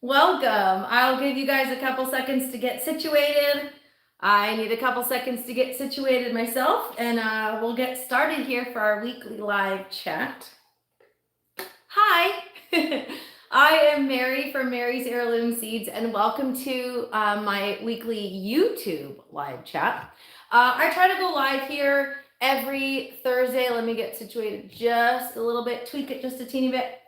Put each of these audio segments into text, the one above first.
Welcome. I'll give you guys a couple seconds to get situated. I need a couple seconds to get situated myself, and we'll get started here for our weekly live chat. Hi, I am Mary from Mary's Heirloom Seeds, and welcome to my weekly YouTube live chat. I try to go live here every Thursday. Let me get situated just a little bit, tweak it just a teeny bit.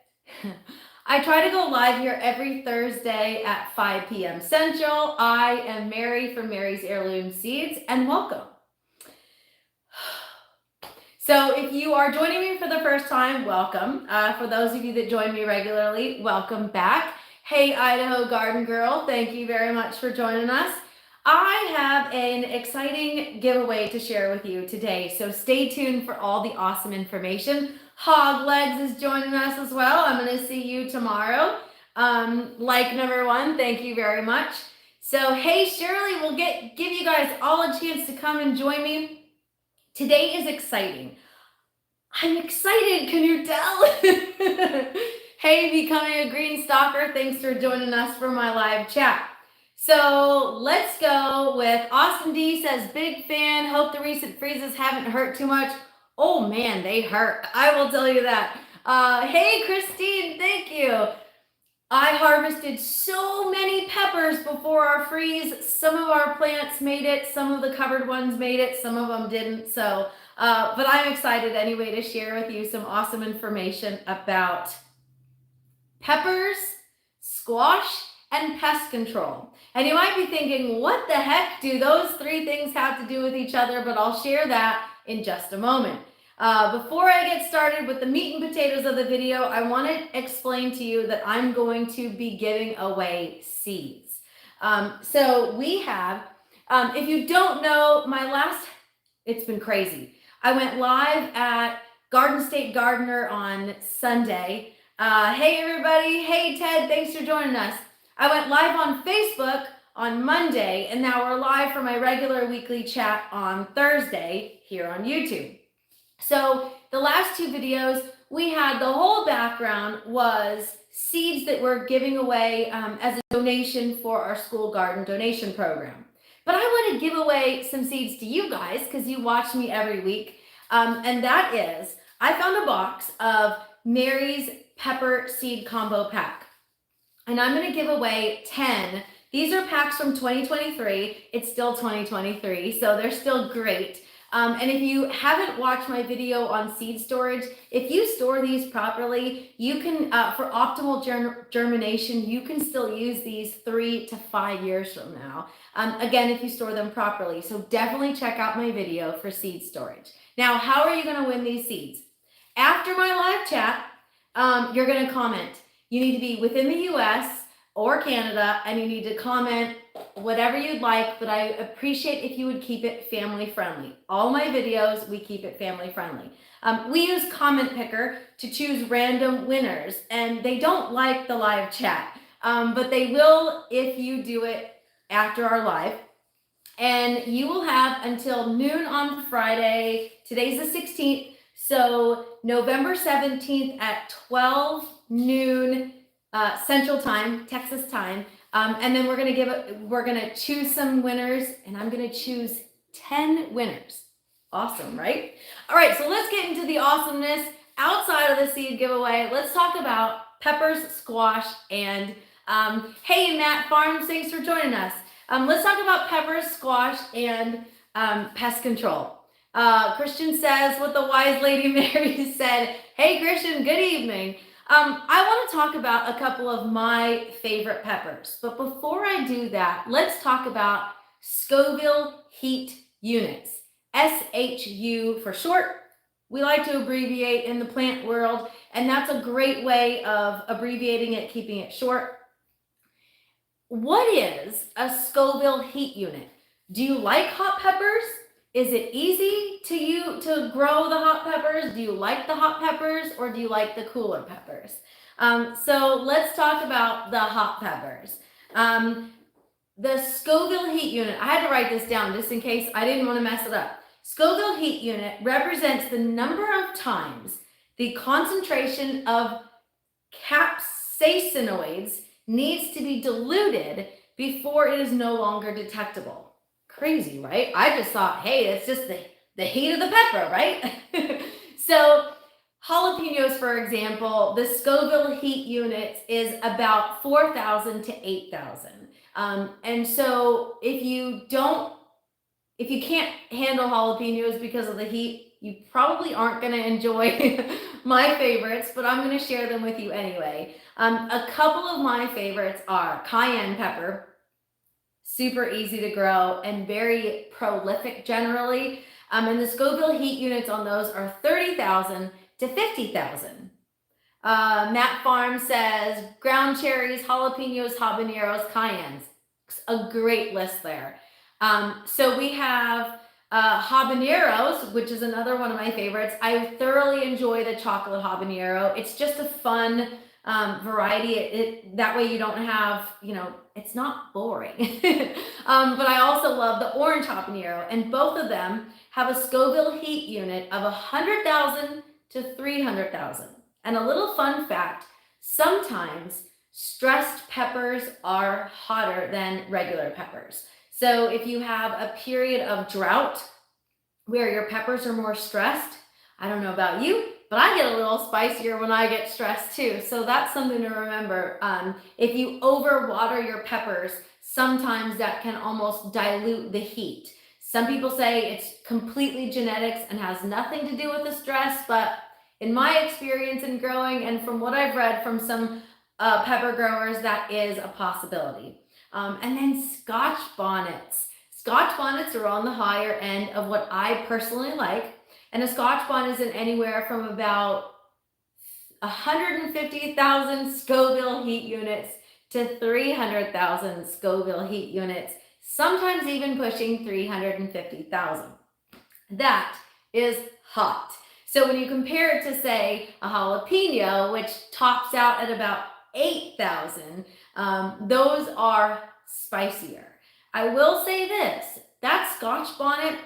I try to go live here every Thursday at 5 p.m. Central. I am Mary from Mary's Heirloom Seeds, and welcome. So if you are joining me for the first time, welcome. For those of you that join me regularly, welcome back. Hey, Idaho Garden Girl, thank you very much for joining us. I have an exciting giveaway to share with you today, so stay tuned for all the awesome information. Hog Legs is joining us as well. I'm going to see you tomorrow. Like number one, thank you very much. So, hey, Shirley, we'll give you guys all a chance to come and join me. Today is exciting. I'm excited, can you tell? Hey, Becoming a Green Stalker, thanks for joining us for my live chat. So let's go with Austin D says, big fan, hope the recent freezes haven't hurt too much. Oh man, they hurt. I will tell you that. Hey, Christine, thank you. I harvested so many peppers before our freeze. Some of our plants made it. Some of the covered ones made it. Some of them didn't. So, but I'm excited anyway to share with you some awesome information about peppers, squash, and pest control. And you might be thinking, what the heck do those three things have to do with each other? But I'll share that in just a moment. Before I get started with the meat and potatoes of the video, I want to explain to you that I'm going to be giving away seeds. So we have, if you don't know, it's been crazy. I went live at Garden State Gardener on Sunday. Hey everybody, hey Ted, thanks for joining us. I went live on Facebook on Monday, and now we're live for my regular weekly chat on Thursday here on YouTube. So the last two videos, we had the whole background was seeds that we're giving away as a donation for our school garden donation program. But I want to give away some seeds to you guys because you watch me every week. And that is, I found a box of Mary's Pepper Seed Combo Pack. And I'm going to give away 10. These are packs from 2023. It's still 2023, so they're still great. And if you haven't watched my video on seed storage, if you store these properly, you can, for optimal germination, you can still use these 3 to 5 years from now. Again, if you store them properly. So definitely check out my video for seed storage. Now, how are you going to win these seeds? After my live chat, you're going to comment. You need to be within the US or Canada, and you need to comment whatever you'd like, but I appreciate if you would keep it family friendly. All my videos, we keep it family friendly. We use Comment Picker to choose random winners, and they don't like the live chat, but they will if you do it after our live. And you will have until noon on Friday. Today's the 16th, so November 17th at 12 noon Central Time, Texas time, and then we're gonna choose some winners, and I'm gonna choose 10 winners. Awesome, right? All right, so let's get into the awesomeness outside of the seed giveaway. Let's talk about peppers, squash, and hey, Matt Farms, thanks for joining us. Let's talk about peppers, squash, and pest control. Christian says what the wise lady Mary said. Hey, Christian, good evening. I want to talk about a couple of my favorite peppers, but before I do that, let's talk about Scoville Heat Units, SHU for short. We like to abbreviate in the plant world, and that's a great way of abbreviating it, keeping it short. What is a Scoville Heat Unit? Do you like hot peppers? Is it easy to grow the hot peppers? Do you like the hot peppers, or do you like the cooler peppers? So let's talk about the hot peppers. The Scoville Heat Unit, I had to write this down just in case I didn't want to mess it up. Scoville Heat Unit represents the number of times the concentration of capsaicinoids needs to be diluted before it is no longer detectable. Crazy, right? I just thought, hey, it's just the heat of the pepper, right? So jalapenos, for example, the Scoville heat unit is about 4,000 to 8,000. And so if you can't handle jalapenos because of the heat, you probably aren't going to enjoy my favorites, but I'm going to share them with you anyway. A couple of my favorites are cayenne pepper, super easy to grow and very prolific generally. And the Scoville heat units on those are 30,000 to 50,000. Matt Farm says ground cherries, jalapenos, habaneros, cayennes. A great list there. So we have habaneros, which is another one of my favorites. I thoroughly enjoy the chocolate habanero. It's just a fun variety. That way you don't have, it's not boring. But I also love the orange habanero, and both of them have a Scoville heat unit of 100,000 to 300,000. And a little fun fact, sometimes stressed peppers are hotter than regular peppers. So if you have a period of drought where your peppers are more stressed, I don't know about you, but I get a little spicier when I get stressed too. So that's something to remember. If you overwater your peppers, sometimes that can almost dilute the heat. Some people say it's completely genetics and has nothing to do with the stress, but in my experience in growing and from what I've read from some pepper growers, that is a possibility. And then Scotch bonnets. Scotch bonnets are on the higher end of what I personally like. And a Scotch bonnet is in anywhere from about 150,000 Scoville heat units to 300,000 Scoville heat units, sometimes even pushing 350,000. That is hot. So when you compare it to, say, a jalapeno, which tops out at about 8,000, those are spicier. I will say this, that Scotch bonnet,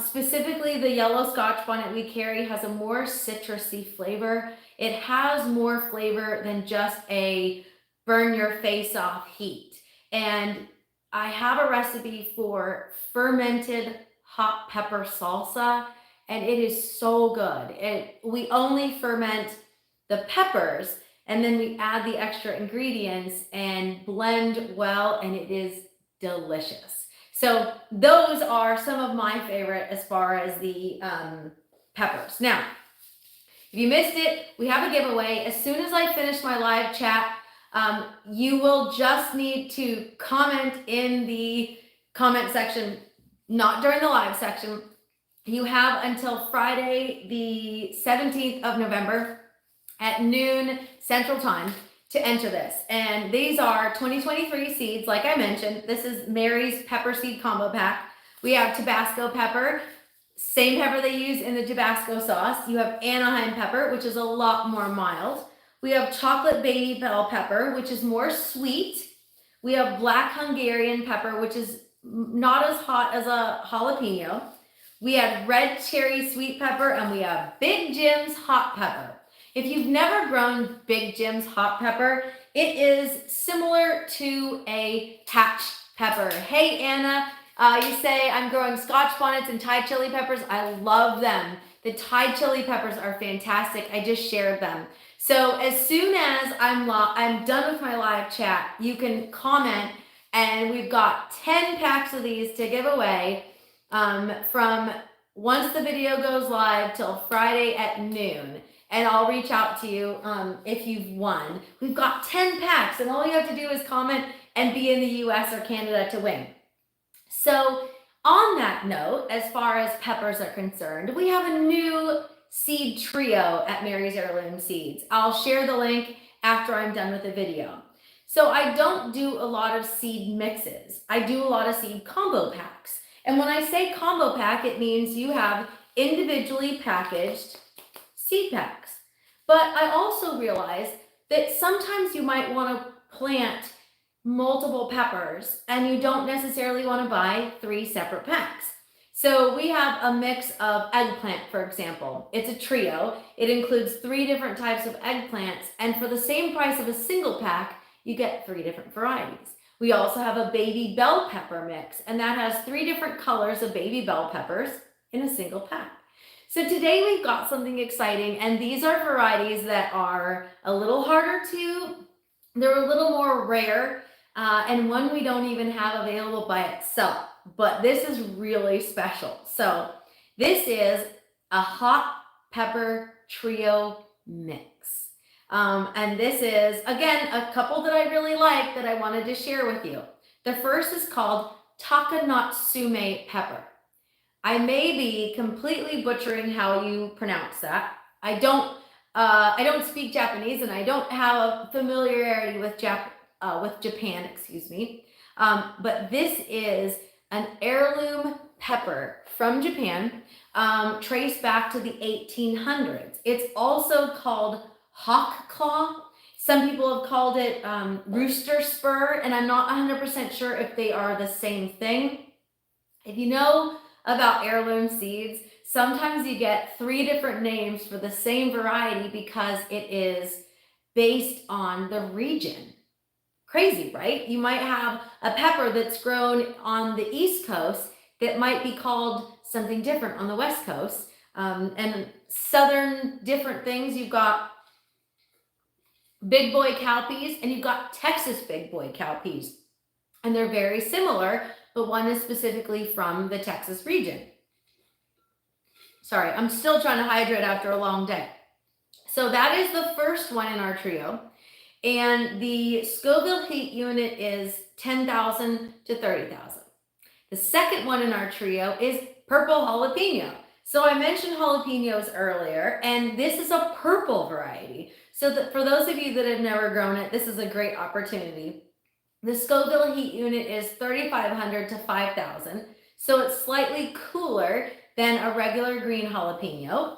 specifically the yellow Scotch bonnet we carry, has a more citrusy flavor. It has more flavor than just a burn your face off heat. And I have a recipe for fermented hot pepper salsa, and it is so good. We only ferment the peppers, and then we add the extra ingredients and blend well, and it is delicious. So those are some of my favorite as far as the peppers. Now, if you missed it, we have a giveaway. As soon as I finish my live chat, you will just need to comment in the comment section, not during the live section. You have until Friday, the 17th of November at noon Central Time to enter this. And these are 2023 seeds, like I mentioned. This is Mary's pepper seed combo pack. We have Tabasco pepper, same pepper they use in the Tabasco sauce. You have Anaheim pepper, which is a lot more mild. We have chocolate baby bell pepper, which is more sweet. We have black Hungarian pepper, which is not as hot as a jalapeno. We have red cherry sweet pepper, and we have Big Jim's hot pepper. If you've never grown Big Jim's hot pepper, it is similar to a hatch pepper. Hey, Anna, you say I'm growing Scotch bonnets and Thai chili peppers. I love them. The Thai chili peppers are fantastic. I just shared them. So as soon as I'm done with my live chat, you can comment, and we've got 10 packs of these to give away from once the video goes live till Friday at noon. And I'll reach out to you if you've won. We've got 10 packs, and all you have to do is comment and be in the US or Canada to win. So on that note, as far as peppers are concerned, we have a new seed trio at Mary's Heirloom Seeds. I'll share the link after I'm done with the video. So I don't do a lot of seed mixes. I do a lot of seed combo packs. And when I say combo pack, it means you have individually packaged seed packs. But I also realize that sometimes you might want to plant multiple peppers and you don't necessarily want to buy 3 separate packs. So we have a mix of eggplant, for example. It's a trio. It includes 3 different types of eggplants, and for the same price of a single pack, you get 3 different varieties. We also have a baby bell pepper mix, and that has 3 different colors of baby bell peppers in a single pack. So today we've got something exciting, and these are varieties that are a little harder they're a little more rare, and one we don't even have available by itself, but this is really special. So this is a hot pepper trio mix. And this is, again, a couple that I really like that I wanted to share with you. The first is called Takanatsume pepper. I may be completely butchering how you pronounce that. I don't speak Japanese, and I don't have a familiarity with Japan, excuse me. But this is an heirloom pepper from Japan, traced back to the 1800s. It's also called hawk claw. Some people have called it rooster spur, and I'm not 100% sure if they are the same thing. If you know about heirloom seeds, sometimes you get 3 different names for the same variety because it is based on the region. Crazy, right? You might have a pepper that's grown on the East Coast that might be called something different on the West Coast. And southern different things, you've got big boy cowpeas, and you've got Texas big boy cowpeas. And they're very similar, but one is specifically from the Texas region. Sorry, I'm still trying to hydrate after a long day. So that is the first one in our trio. And the Scoville heat unit is 10,000 to 30,000. The second one in our trio is purple jalapeno. So I mentioned jalapenos earlier, and this is a purple variety. So that for those of you that have never grown it, this is a great opportunity. The Scoville heat unit is 3,500 to 5,000. So it's slightly cooler than a regular green jalapeno,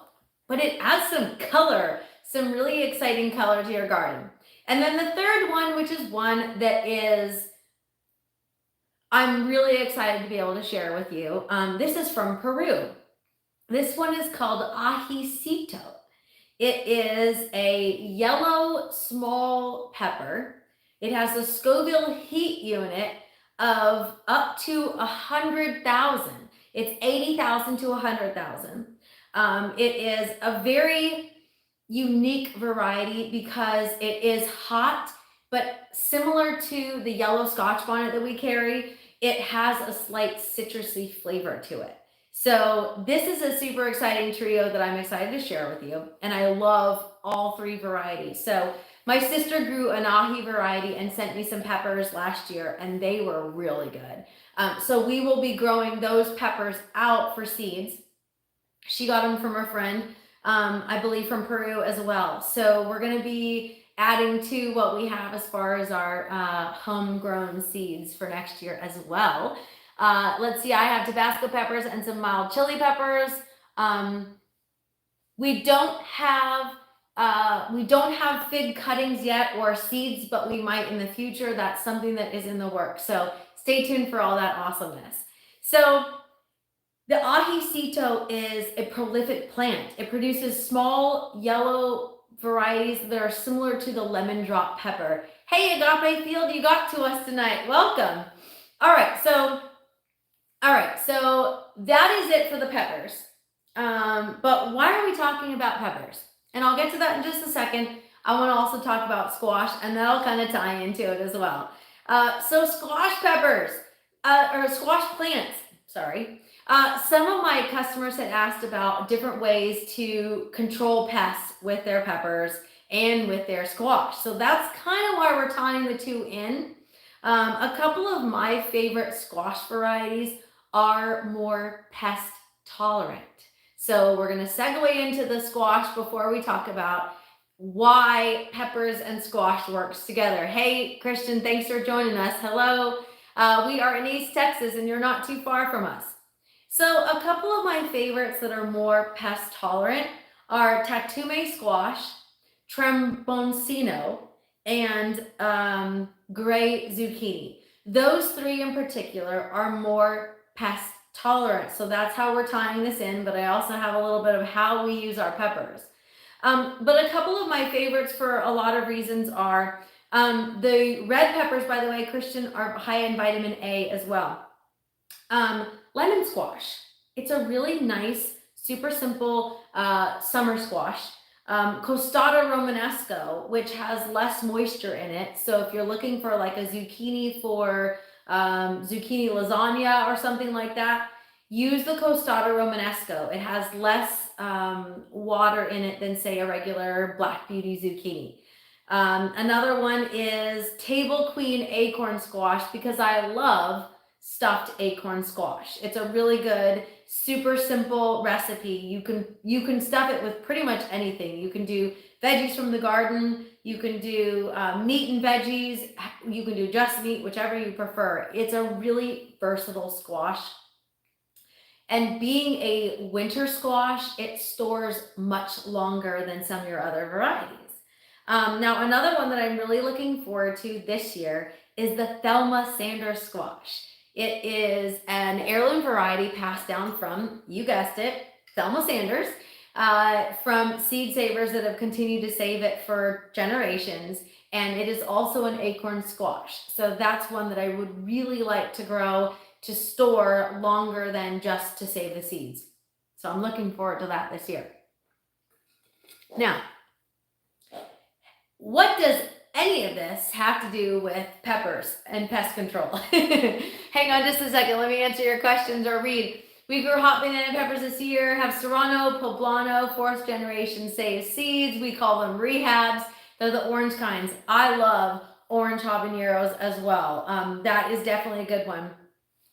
but it adds some color, some really exciting color to your garden. And then the third one, which is one that I'm really excited to be able to share with you. This is from Peru. This one is called ajicito. It is a yellow small pepper. It has a Scoville heat unit of up to 100,000. It's 80,000 to 100,000. It is a very unique variety because it is hot, but similar to the yellow Scotch bonnet that we carry, it has a slight citrusy flavor to it. So this is a super exciting trio that I'm excited to share with you, and I love all 3 varieties. So my sister grew an ahi variety and sent me some peppers last year, and they were really good. So we will be growing those peppers out for seeds. She got them from her friend, I believe from Peru as well. So we're going to be adding to what we have as far as our homegrown seeds for next year as well. Let's see, I have Tabasco peppers and some mild chili peppers. We don't have fig cuttings yet or seeds, but we might in the future. That's something that is in the works. So stay tuned for all that awesomeness. So the ajicito is a prolific plant. It produces small yellow varieties that are similar to the lemon drop pepper. Hey, Agape Field, you got to us tonight. Welcome. All right, so that is it for the peppers. But why are we talking about peppers? And I'll get to that in just a second. I want to also talk about squash, and that'll kind of tie into it as well. So squash peppers, or squash plants, sorry. Some of my customers had asked about different ways to control pests with their peppers and with their squash. So that's kind of why we're tying the 2 in. A couple of my favorite squash varieties are more pest tolerant. So we're going to segue into the squash before we talk about why peppers and squash works together. Hey, Christian, thanks for joining us. Hello. We are in East Texas, and you're not too far from us. So a couple of my favorites that are more pest tolerant are Tatume squash, Tremboncino, and gray zucchini. Those 3 in particular are more pest tolerant. So that's how we're tying this in, but I also have a little bit of how we use our peppers. But a couple of my favorites for a lot of reasons are The red peppers, by the way, Christian, are high in vitamin A as well. Lemon squash. It's a really nice, super simple summer squash. Costata romanesco, which has less moisture in it. So if you're looking for like a zucchini for zucchini lasagna or something like that, use the Costata romanesco. It has less water in it than, say, a regular Black Beauty zucchini. Another one is Table Queen acorn squash, because I love stuffed acorn squash. It's a really good, super simple recipe. You can stuff it with pretty much anything. You can do veggies from the garden. You can do meat and veggies. You can do just meat, whichever you prefer. It's a really versatile squash. And being a winter squash, it stores much longer than some of your other varieties. Now, another one that I'm really looking forward to this year is the Thelma Sanders squash. It is an heirloom variety passed down from, you guessed it, Thelma Sanders, from seed savers that have continued to save it for generations. And it is also an acorn squash. So that's one that I would really like to grow to store longer than just to save the seeds. So I'm looking forward to that this year. Now, what does any of this have to do with peppers and pest control? Hang on just a second. Let me answer your questions or read. We grew hot banana peppers this year, have Serrano, Poblano, 4th generation saved seeds. We call them rehabs. They're the orange kinds. I love orange habaneros as well. That is definitely a good one.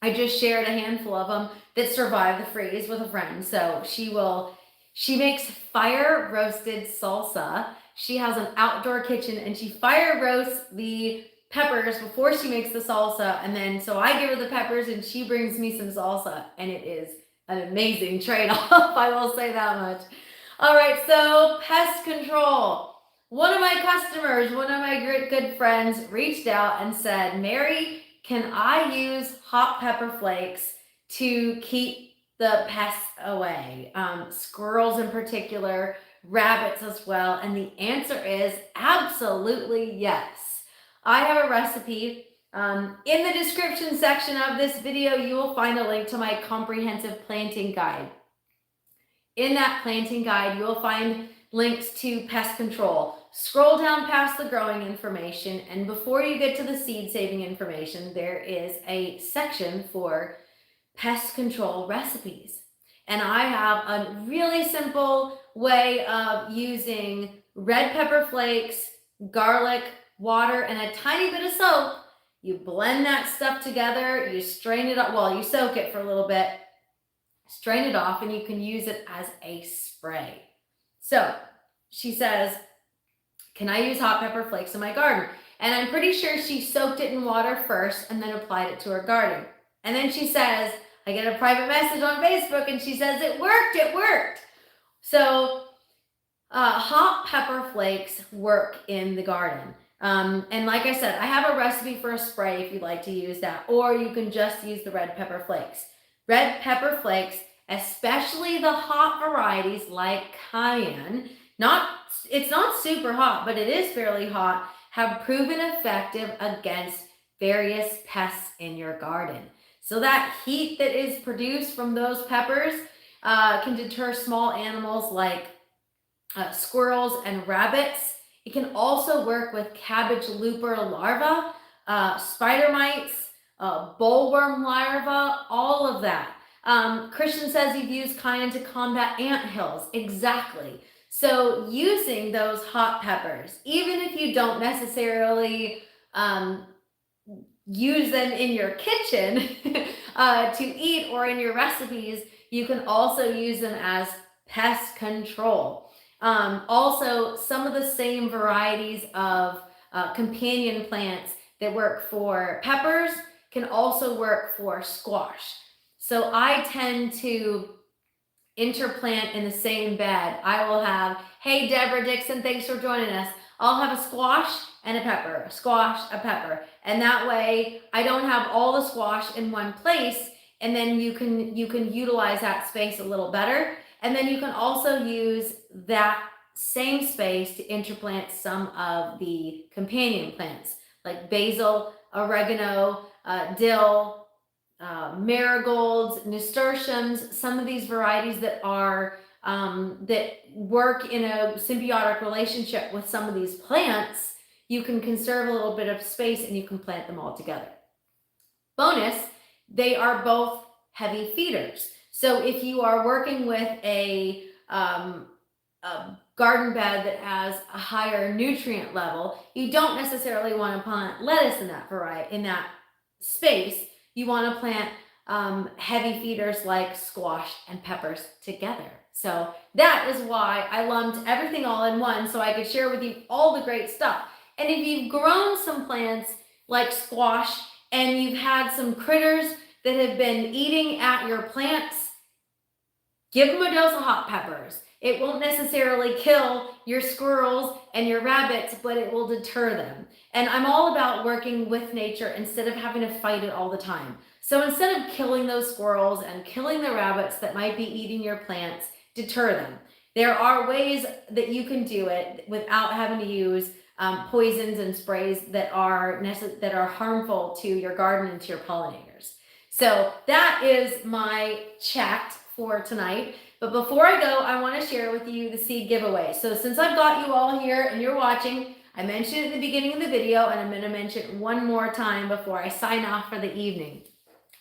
I just shared a handful of them that survived the freeze with a friend. So she makes fire roasted salsa. She has an outdoor kitchen and she fire roasts the peppers before she makes the salsa. And then, so I give her the peppers and she brings me some salsa, and it is an amazing trade-off. I will say that much. All right, so pest control. One of my customers, one of my good friends reached out and said, Mary, can I use hot pepper flakes to keep the pests away? Squirrels in particular, rabbits as well. And the answer is absolutely yes. I have a recipe. In the description section of this video, you will find a link to my comprehensive planting guide. In that planting guide, you will find links to pest control. Scroll down past the growing information, and before you get to the seed saving information, there is a section for pest control recipes. And I have a really simple way of using red pepper flakes, garlic, water, and a tiny bit of soap. You blend that stuff together, you strain it up, well, you soak it for a little bit, strain it off, and you can use it as a spray. So she says, can I use hot pepper flakes in my garden? And I'm pretty sure she soaked it in water first and then applied it to her garden. And then she says, I get a private message on Facebook and she says, it worked. So hot pepper flakes work in the garden. And like I said, I have a recipe for a spray if you'd like to use that, or you can just use the red pepper flakes. Red pepper flakes, especially the hot varieties like cayenne, it's not super hot, but it is fairly hot, have proven effective against various pests in your garden. So that heat that is produced from those peppers can deter small animals like squirrels and rabbits. It can also work with cabbage looper larvae, spider mites, bollworm larvae, all of that. Christian says you've used cayenne to combat anthills. Exactly. So using those hot peppers, even if you don't necessarily use them in your kitchen to eat or in your recipes, you can also use them as pest control. Also, some of the same varieties of companion plants that work for peppers can also work for squash. So I tend to interplant in the same bed. I will have, hey, Deborah Dixon, thanks for joining us. I'll have a squash and a pepper, a squash, a pepper. And that way I don't have all the squash in one place. And then you can utilize that space a little better. And then you can also use that same space to interplant some of the companion plants like basil, oregano, dill, marigolds, nasturtiums, some of these varieties that are that work in a symbiotic relationship with some of these plants. You can conserve a little bit of space and you can plant them all together. Bonus, they are both heavy feeders. So if you are working with a garden bed that has a higher nutrient level, you don't necessarily want to plant lettuce in that space. You want to plant heavy feeders like squash and peppers together. So that is why I lumped everything all in one, so I could share with you all the great stuff. And if you've grown some plants like squash and you've had some critters that have been eating at your plants, give them a dose of hot peppers. It won't necessarily kill your squirrels and your rabbits, but it will deter them. And I'm all about working with nature instead of having to fight it all the time. So instead of killing those squirrels and killing the rabbits that might be eating your plants, deter them. There are ways that you can do it without having to use poisons and sprays that are harmful to your garden and to your pollinators. So that is my chat for tonight. But before I go, I want to share with you the seed giveaway. So since I've got you all here and you're watching, I mentioned it at the beginning of the video, and I'm going to mention it one more time before I sign off for the evening.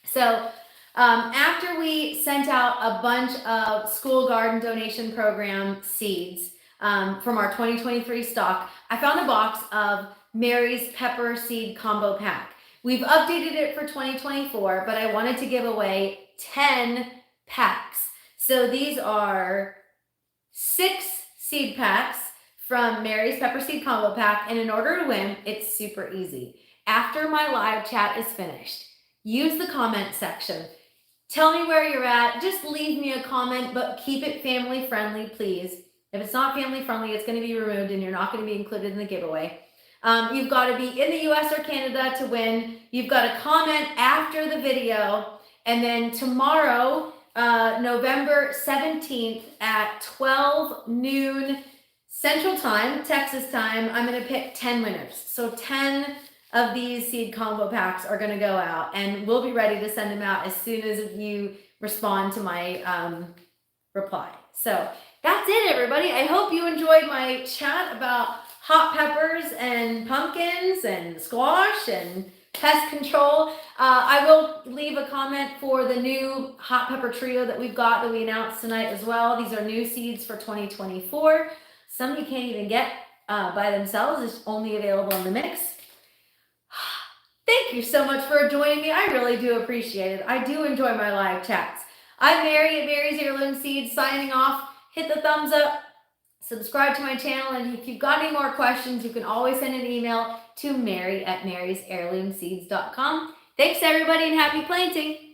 So after we sent out a bunch of school garden donation program seeds from our 2023 stock, I found a box of Mary's Pepper Seed Combo Pack. We've updated it for 2024, but I wanted to give away 10 packs. So these are 6 seed packs from Mary's Pepper Seed Combo Pack, and in order to win, it's super easy. After my live chat is finished, use the comment section. Tell me where you're at. Just leave me a comment, but keep it family friendly, please. If it's not family friendly, it's going to be removed and you're not going to be included in the giveaway. You've got to be in the US or Canada to win. You've got to comment after the video, and then tomorrow, November 17th at 12 noon Central Time, Texas time, I'm going to pick 10 winners. So 10 of these seed combo packs are going to go out, and we'll be ready to send them out as soon as you respond to my reply. So that's it, everybody. I hope you enjoyed my chat about hot peppers and pumpkins and squash and pest control. I will leave a comment for the new hot pepper trio that we've got that we announced tonight as well. These are new seeds for 2024. Some you can't even get by themselves. It's only available in the mix. Thank you so much for joining me. I really do appreciate it. I do enjoy my live chats. I'm Mary at Mary's Heirloom Seeds signing off. Hit the thumbs up, subscribe to my channel, and if you've got any more questions, you can always send an email to Mary at marysheirloomseeds.com. Thanks everybody, and happy planting.